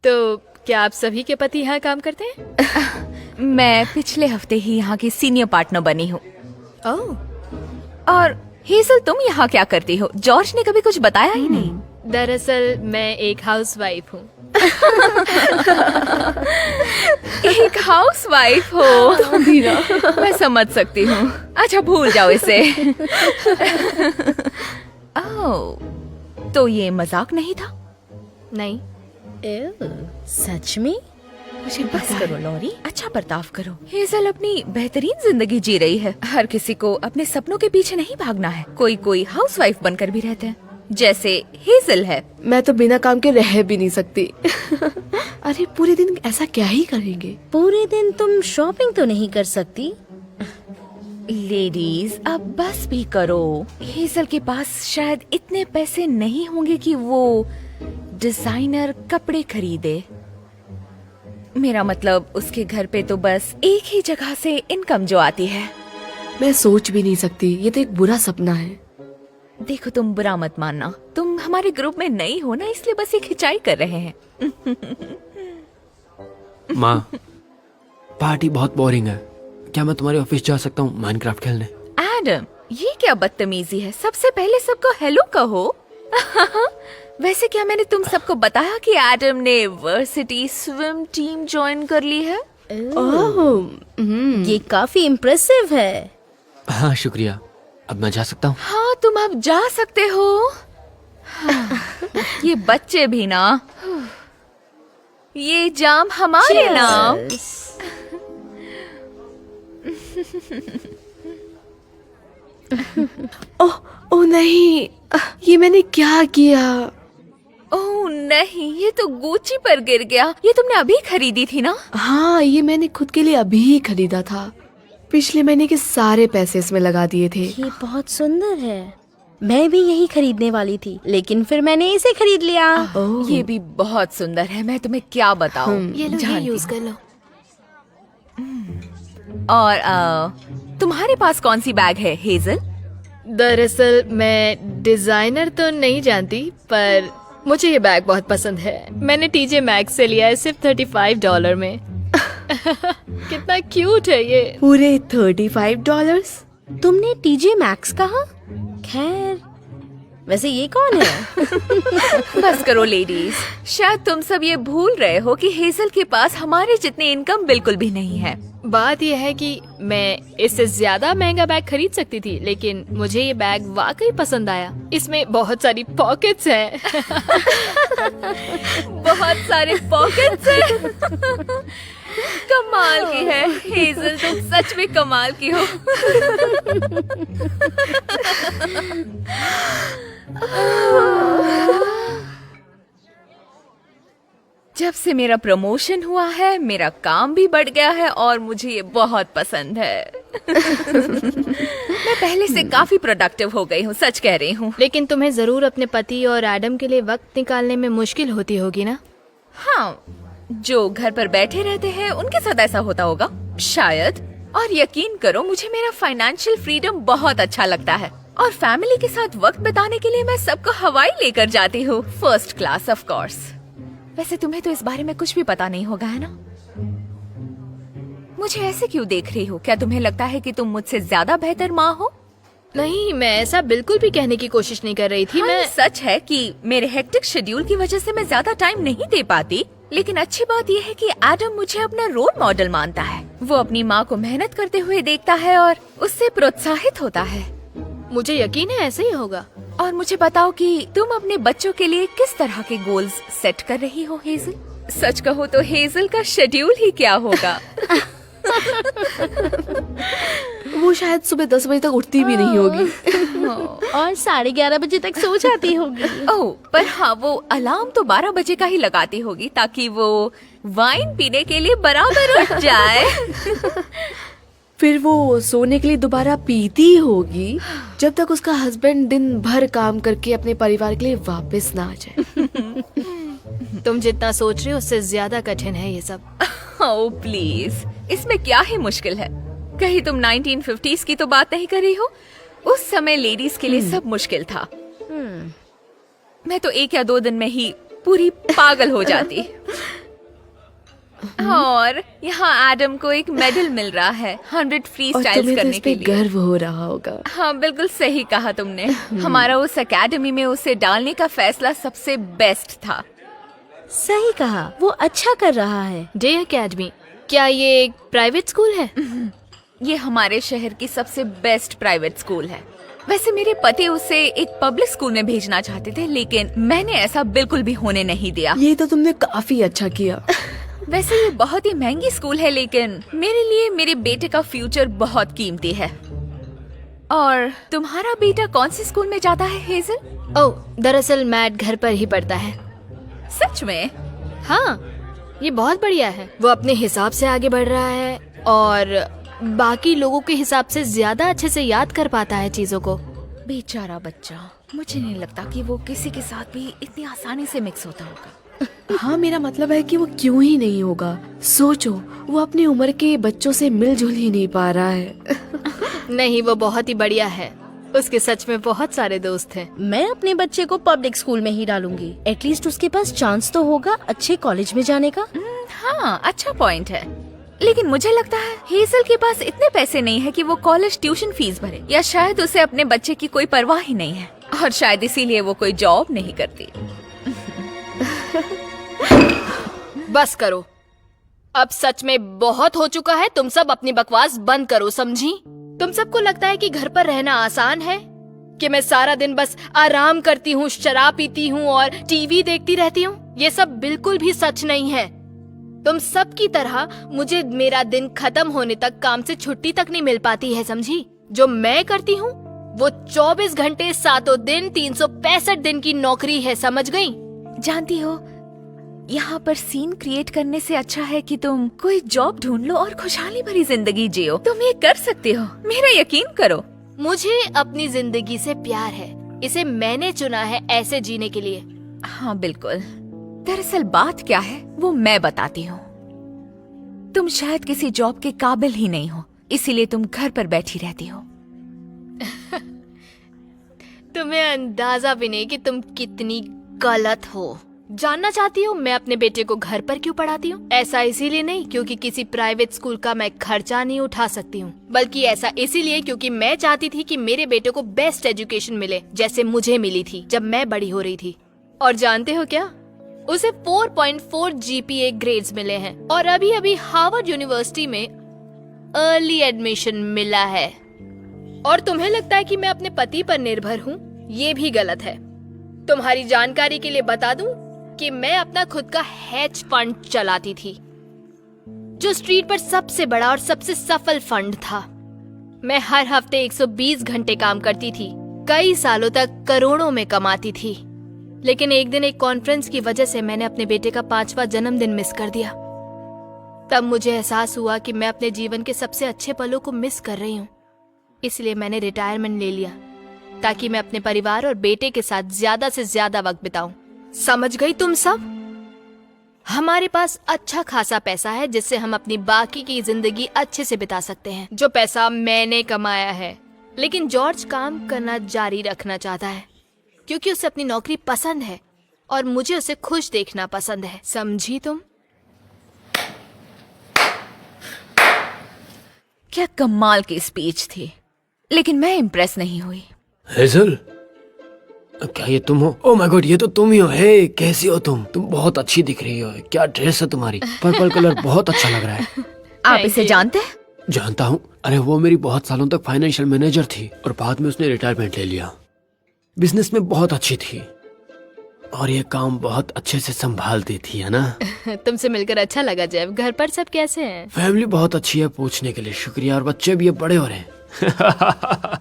तो क्या आप सभी के पति यहाँ काम करते हैं? मैं पिछले हफ्ते ही यहाँ की सीनियर पार्टनर बनी हूँ। ओह, और हेजल, तुम यहाँ क्या करती हो? जॉर्ज ने कभी कुछ बताया ही नहीं। दरअसल मैं एक हाउसवाइफ हूँ। एक हाउसवाइफ हो? मैं समझ सकती हूँ। अच्छा, भूल जाओ इसे। ओह, तो ये मजाक नहीं था? नहीं। सच में? मुझे बस करो लॉरी, अच्छा बर्ताव करो। हेजल अपनी बेहतरीन जिंदगी जी रही है। हर किसी को अपने सपनों के पीछे नहीं भागना है। कोई कोई हाउसवाइफ बनकर भी रहते हैं, जैसे हेजल है। मैं तो बिना काम के रह भी नहीं सकती। अरे पूरे दिन ऐसा क्या ही करेंगे? पूरे दिन तुम शॉपिंग तो नहीं कर सकती? लेडीज, अब बस भी करो। हेजल के पास शायद इतने पैसे नहीं होंगे कि वो डिजाइनर कपड़े खरीदे। मेरा मतलब, उसके घर पे तो बस एक ही जगह से इनकम जो आती है। मैं सोच भी नहीं सकती, ये तो एक बुरा सपना है। देखो, तुम बुरा मत मानना। तुम हमारे ग्रुप में नई हो ना, इसलिए बस ये खिंचाई कर रहे हैं। माँ, पार्टी बहुत बोरिंग है। क्या मैं तुम्हारे ऑफिस जा सकता हूँ माइनक्राफ्ट खेलने? एडम, ये क्या बदतमीजी है? सबसे पहले सबको हेलो कहो। वैसे क्या मैंने तुम सबको बताया कि एडम ने वर्सिटी स्विम टीम ज्वाइन कर ली है? ये काफी इम्प्रेसिव है। हाँ, शुक्रिया। अब मैं जा सकता हूँ? हाँ, तुम अब जा सकते हो। हाँ, ये बच्चे भी ना, ये जाम हमारे नाम। ओह नहीं, ये मैंने क्या किया? ओह नहीं, ये तो गुच्ची पर गिर गया। ये तुमने अभी खरीदी थी ना? हाँ, ये मैंने खुद के लिए अभी ही खरीदा था। पिछले महीने के सारे पैसे इसमें लगा दिए थे। ये बहुत सुंदर है। मैं भी यही खरीदने वाली थी, लेकिन फिर मैंने इसे खरीद लिया। ये भी बहुत सुंदर है, मैं तुम्हें क्या बताऊं। ये लो, ये यूज कर लो। और तुम्हारे पास कौन सी बैग है हेजल? दरअसल मैं डिजाइनर तो नहीं जानती, पर मुझे ये बैग बहुत पसंद है। मैंने टीजे मैक्स से लिया है, सिर्फ $35 में। कितना क्यूट है ये। पूरे $35? तुमने टीजे मैक्स कहा? खैर, वैसे ये कौन है? बस करो लेडीज, शायद तुम सब ये भूल रहे हो कि हेजल के पास हमारे जितनी इनकम बिल्कुल भी नहीं है। बात यह है कि मैं इससे ज्यादा महंगा बैग खरीद सकती थी, लेकिन मुझे ये बैग वाकई पसंद आया। इसमें बहुत सारी पॉकेट्स हैं। बहुत सारे पॉकेट्स हैं। कमाल की है हेजल, तुम सच में कमाल की हो। जब से मेरा प्रमोशन हुआ है, मेरा काम भी बढ़ गया है और मुझे ये बहुत पसंद है। मैं पहले से काफी प्रोडक्टिव हो गई हूँ, सच कह रही हूँ। लेकिन तुम्हें जरूर अपने पति और एडम के लिए वक्त निकालने में मुश्किल होती होगी ना? हाँ, जो घर पर बैठे रहते हैं उनके साथ ऐसा होता होगा शायद। और यकीन करो, मुझे मेरा फाइनेंशियल फ्रीडम बहुत अच्छा लगता है। और फैमिली के साथ वक्त बिताने के लिए मैं सबको हवाई लेकर जाती हूँ, फर्स्ट क्लास ऑफ कोर्स। वैसे तुम्हें तो इस बारे में कुछ भी पता नहीं होगा, है ना? मुझे ऐसे क्यों देख रही हो? क्या तुम्हें लगता है कि तुम मुझसे ज्यादा बेहतर माँ हो? नहीं, मैं ऐसा बिल्कुल भी कहने की कोशिश नहीं कर रही थी। हाँ, मैं सच है कि मेरे हेक्टिक शेड्यूल की वजह से मैं ज्यादा टाइम नहीं दे पाती, लेकिन अच्छी बात यह है कि एडम मुझे अपना रोल मॉडल मानता है। वो अपनी माँ को मेहनत करते हुए देखता है और उससे प्रोत्साहित होता है। मुझे यकीन है ऐसे ही होगा। और मुझे बताओ कि तुम अपने बच्चों के लिए किस तरह के गोल्स सेट कर रही हो हेजल? सच कहो तो हेजल का शेड्यूल ही क्या होगा? वो शायद सुबह 10 बजे तक उठती भी नहीं होगी। और 11:30 बजे तक सो जाती होगी। ओह, पर हाँ, वो अलार्म तो 12 बजे का ही लगाती होगी ताकि वो वाइन पीने के लिए बराबर उठ जाए। फिर वो सोने के लिए दोबारा पीती होगी जब तक उसका हस्बैंड दिन भर काम करके अपने परिवार के लिए वापस ना आ जाए। तुम जितना सोच रही हो उससे ज्यादा कठिन है ये सब। ओह प्लीज, इसमें क्या ही मुश्किल है? कहीं तुम 1950s की तो बात नहीं कर रही हो? उस समय लेडीज के लिए सब मुश्किल था। मैं तो 1 या 2 दिन में ही पूरी पागल हो जाती। और यहाँ एडम को एक मेडल मिल रहा है 100 फ्री और स्टाइल्स तुम्हें तो करने इस के पे लिए। गर्व हो रहा होगा। हाँ बिल्कुल सही कहा तुमने। हमारा उस एकेडमी में उसे डालने का फैसला सबसे बेस्ट था। सही कहा, वो अच्छा कर रहा है। डे एकेडमी, क्या ये एक प्राइवेट स्कूल है? ये हमारे शहर की सबसे बेस्ट प्राइवेट स्कूल है। वैसे मेरे पति उसे एक पब्लिक स्कूल में भेजना चाहते थे, लेकिन मैंने ऐसा बिल्कुल भी होने नहीं दिया। ये तो तुमने काफी अच्छा किया। वैसे ये बहुत ही महंगी स्कूल है, लेकिन मेरे लिए मेरे बेटे का फ्यूचर बहुत कीमती है। और तुम्हारा बेटा कौन सी स्कूल में जाता है हेजल? ओह, दरअसल मैट घर पर ही पढ़ता है। सच में? हाँ, ये बहुत बढ़िया है। वो अपने हिसाब से आगे बढ़ रहा है और बाकी लोगों के हिसाब से ज्यादा अच्छे से याद कर पाता है चीजों को। बेचारा बच्चा, मुझे नहीं लगता कि वो किसी के साथ भी इतनी आसानी से मिक्स होता होगा। हाँ, मेरा मतलब है कि वो क्यों ही नहीं होगा। सोचो, वो अपनी उम्र के बच्चों से मिलजुल ही नहीं पा रहा है। नहीं, वो बहुत ही बढ़िया है। उसके सच में बहुत सारे दोस्त हैं। मैं अपने बच्चे को पब्लिक स्कूल में ही डालूंगी। एटलीस्ट उसके पास चांस तो होगा अच्छे कॉलेज में जाने का। हाँ, अच्छा पॉइंट है। लेकिन मुझे लगता है हेजल के पास इतने पैसे नहीं है कि वो कॉलेज ट्यूशन फीस भरे, या शायद उसे अपने बच्चे की कोई परवाह ही नहीं है और शायद इसीलिए वो कोई जॉब नहीं करती। बस करो, अब सच में बहुत हो चुका है। तुम सब अपनी बकवास बंद करो, समझी? तुम सबको लगता है कि घर पर रहना आसान है, कि मैं सारा दिन बस आराम करती हूँ, शराब पीती हूँ और टीवी देखती रहती हूँ। ये सब बिल्कुल भी सच नहीं है। तुम सब की तरह मुझे मेरा दिन खत्म होने तक काम से छुट्टी तक नहीं मिल पाती है, समझी? जो मैं करती हूँ वो 24 घंटे 7 दिन 365 दिन की नौकरी है, समझ गई? जानती हो, यहाँ पर सीन क्रिएट करने से अच्छा है कि तुम कोई जॉब ढूंढ लो और खुशहाली भरी जिंदगी जियो। तुम ये कर सकती हो, मेरा यकीन करो। मुझे अपनी जिंदगी से प्यार है, इसे मैंने चुना है ऐसे जीने के लिए। हाँ बिल्कुल। दरअसल बात क्या है वो मैं बताती हूँ। तुम शायद किसी जॉब के काबिल ही नहीं हो, इसीलिए तुम घर पर बैठी रहती हो। तुम्हें अंदाजा भी नहीं कि तुम कितनी गलत हो। जानना चाहती हो मैं अपने बेटे को घर पर क्यों पढ़ाती हूँ? ऐसा इसीलिए नहीं क्योंकि किसी प्राइवेट स्कूल का मैं खर्चा नहीं उठा सकती हूँ, बल्कि ऐसा इसीलिए क्योंकि मैं चाहती थी कि मेरे बेटे को बेस्ट एजुकेशन मिले, जैसे मुझे मिली थी जब मैं बड़ी हो रही थी। और जानते हो क्या, उसे 4.4 GPA ग्रेड्स मिले हैं और अभी अभी हार्वर्ड यूनिवर्सिटी में अर्ली एडमिशन मिला है। और तुम्हें लगता है कि मैं अपने पति पर निर्भर हूँ? ये भी गलत है। तुम्हारी जानकारी के लिए बता दूं कि मैं अपना खुद का हेज फंड चलाती थी, जो स्ट्रीट पर सबसे बड़ा और सबसे सफल फंड था। मैं हर हफ्ते 120 घंटे काम करती थी, कई सालों तक करोड़ों में कमाती थी। लेकिन एक दिन एक कॉन्फ्रेंस की वजह से मैंने अपने बेटे का 5वां जन्मदिन मिस कर दिया। तब मुझे एहसास हुआ कि मैं अपने जीवन के सबसे अच्छे पलों को मिस कर रही हूँ। इसलिए मैंने रिटायरमेंट ले लिया ताकि मैं अपने परिवार और बेटे के साथ ज्यादा से ज्यादा वक्त बिताऊं। समझ गई तुम सब? हमारे पास अच्छा खासा पैसा है जिससे हम अपनी बाकी की जिंदगी अच्छे से बिता सकते हैं। जो पैसा मैंने कमाया है, लेकिन जॉर्ज काम करना जारी रखना चाहता है क्योंकि उसे अपनी नौकरी पसंद है और मुझे उसे खुश देखना पसंद है। समझी तुम? क्या कमाल की स्पीच थी, लेकिन मैं इम्प्रेस नहीं हुई। हेजल, क्या ये तुम हो? ओह माय गॉड, ये तो तुम ही हो। हे, कैसी हो तुम? तुम बहुत अच्छी दिख रही हो। क्या ड्रेस है तुम्हारी? पर्पल कलर बहुत अच्छा लग रहा है। आप Thank इसे you. जानते हैं? जानता हूँ। अरे वो मेरी बहुत सालों तक फाइनेंशियल मैनेजर थी और बाद में उसने रिटायरमेंट ले लिया। बिजनेस में बहुत अच्छी थी और ये काम बहुत अच्छे से संभालती थी, है ना? तुमसे मिलकर अच्छा लगा जेफ। घर पर सब कैसे हैं? फैमिली बहुत अच्छी है, पूछने के लिए शुक्रिया। और बच्चे भी अब बड़े हो रहे हैं।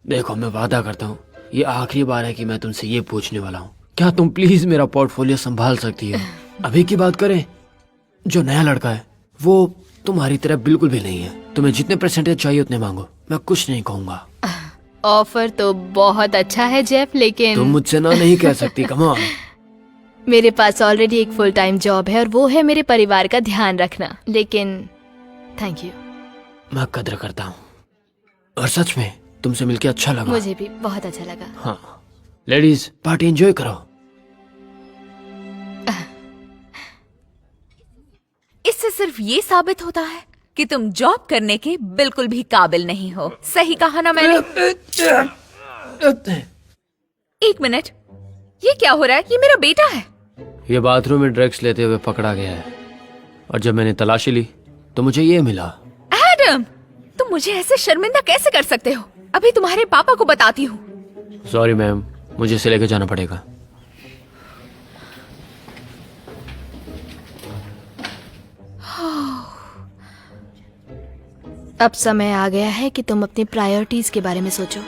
देखो, मैं वादा करता हूँ ये आखिरी बार है कि मैं तुमसे ये पूछने वाला हूँ, क्या तुम प्लीज मेरा पोर्टफोलियो संभाल सकती हो? अभी की बात करें, जो नया लड़का है वो तुम्हारी तरह बिल्कुल भी नहीं है। तुम्हें जितने परसेंटेज चाहिए उतने मांगो, मैं कुछ नहीं कहूँगा। ऑफर तो बहुत अच्छा है जेफ, लेकिन तुम मुझसे ना नहीं कह सकती। Come on. मेरे पास ऑलरेडी एक फुल टाइम जॉब है और वो है मेरे परिवार का ध्यान रखना। लेकिन थैंक यू। मैं कद्र करता हूँ और सच में तुमसे मिलके अच्छा लगा। मुझे भी बहुत अच्छा लगा। हाँ, लेडीज पार्टी एंजॉय करो। इससे सिर्फ ये साबित होता है कि तुम जॉब करने के बिल्कुल भी काबिल नहीं हो। सही कहा ना मैंने? एक मिनट, ये क्या हो रहा है? ये मेरा बेटा है। ये बाथरूम में ड्रग्स लेते हुए पकड़ा गया है और जब मैंने तलाशी ली तो मुझे ये मिला। एडम, तुम मुझे ऐसे शर्मिंदा कैसे कर सकते हो? अभी तुम्हारे पापा को बताती हूँ। सॉरी मैम, मुझे इसे लेके जाना पड़ेगा। अब समय आ गया है कि तुम अपनी प्रायोरिटीज के बारे में सोचो।